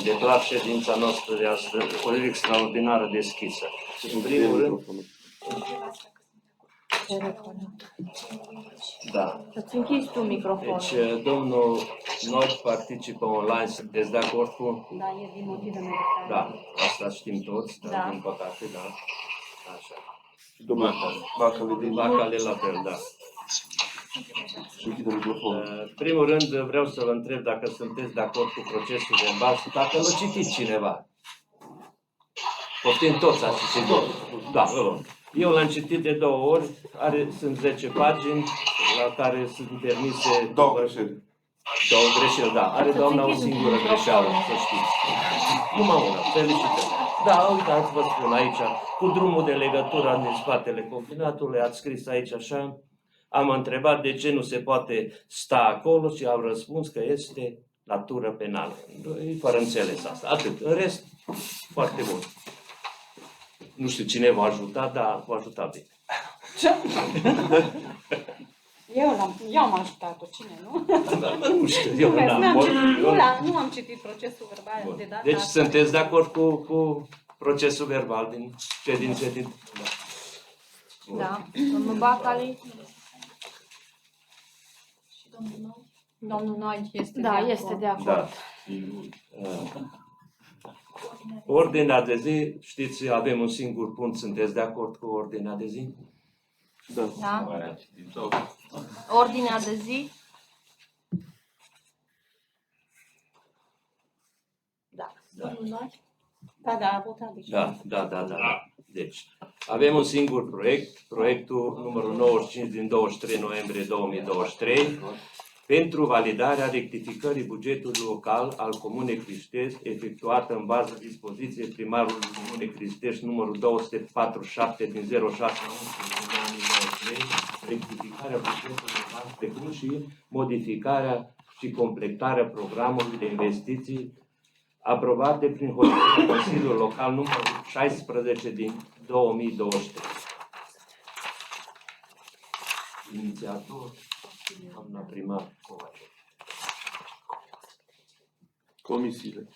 Declar ședința noastră de astăzi extraordinară deschisă. În primul rând, da. Să-ți închizi tu microfonul. Deci, domnul Nod participă online, sunteți de acord cu? Da, e din motive medicale. Da, asta știm toți, dar Da. din păcate, da. Așa. Și domnul Bacale la fel, da. Și închide microfonul. În primul rând, vreau să vă întreb dacă sunteți de acord cu procesul verbal și dacă l-a citit cineva. Poftim toți ați citit. Da, eu l-am citit de 2 ori, sunt 10 pagini la care sunt permise 2 greșeli. 2 greșeli, da. Are doamna o singură greșeală, să știți. Numai una, felicitări. Da, uitați, vă spun aici, cu drumul de legătură din spatele combinatului, ați scris aici așa, am întrebat de ce nu se poate sta acolo și au răspuns că este natură penală. E fără înțeles asta. Atât. În rest, foarte bun. Nu știu cine v-a ajutat, dar v-a ajutat bine. Eu am ajutat-o, cine, nu? Nu știu, eu Nu am citit procesul verbal de data Deci asta. sunteți de acord cu procesul verbal din ședințe din... Da. Domnul Bacali? Și domnul Noi? Domnul Noi este Da, de este acord. de acord. Da. Ordinea de zi, știți, avem un singur punct, sunteți de acord cu ordinea de zi? Da. Da? Ordinea de zi? Da. Domnul Noi? Da, a votat. Da. Deci, avem un singur proiect, proiectul numărul 95 din 23 noiembrie 2023, pentru validarea rectificării bugetului local al Comunei Cristești, efectuată în bază dispoziției primarului Comunei Cristești numărul 247 din 06 2023, rectificarea bugetului local, precum și modificarea și completarea programului de investiții aprobate prin hotărârea Consiliului Local numărul 16 din 2023. Inițiator, doamna primar Covace. Comisiile.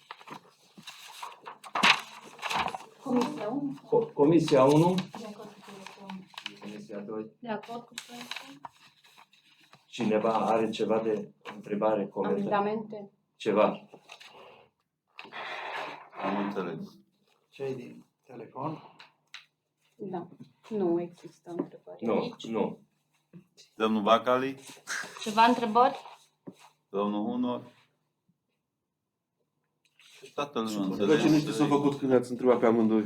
Comisia 1? Comisia 1, De acord cu proiectul. Comisia 2. De acord cu proiectul? Cineva are ceva de întrebare, comentarii? Amendamente? Ceva? Am înțeles. Cei din telefon? Da. Nu există întrebări aici. Nu. Domnul Bacali, Ceva întrebări? domnul Hunor. Toată lumea Deci nu înțelege. știu ce s-a făcut când ați întrebat pe amândoi.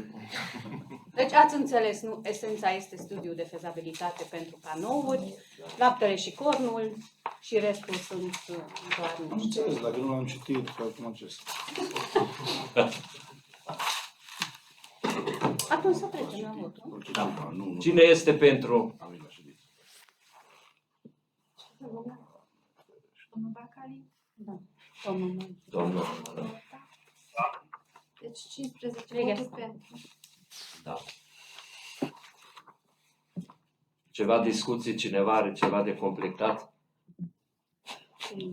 Deci ați înțeles, nu? Esența este studiul de fezabilitate pentru canouri, laptele și cornul și restul sunt doar Am niște... înțeles, dacă nu l-am citit, acum ce să... Atunci să trecem la vot. nu? Cine este pentru? Domnul Bacali? Da. Domnul meu. Domnul. Deci 15 Vegas. voturi pentru. Da. Ceva discuții? Cineva are ceva de completat?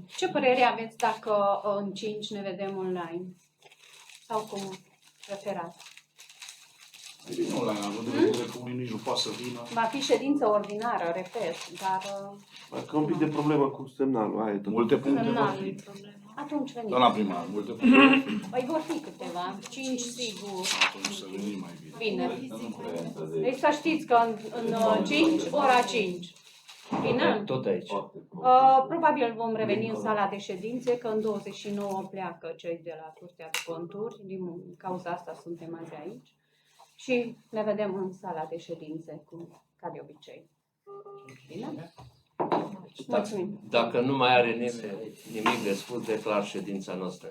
Ce părere aveți dacă în 5 ne vedem online? Sau cum preferați? Bine, online, având în vedere că unii nici nu poate să vină. Va fi ședință ordinară, repet, dar Că un pic de problemă cu semnalul, aia e tot. Multe puncte vor semnalul fi. e problema. Atunci veniți. Doamna primar, multe puncte. Păi vor fi câteva, 5 sigur. Atunci să venim mai bine. Bine. Deci să știți că în 5, ora 5. Bine? Tot aici. Probabil vom reveni în sala de ședințe, că în 29 pleacă cei de la Curtea de Conturi. Din cauza asta suntem azi aici. Și ne vedem în sala de ședințe, ca de obicei. Bine? Mulțumim. Dacă nu mai are nimic de spus, declar ședința noastră.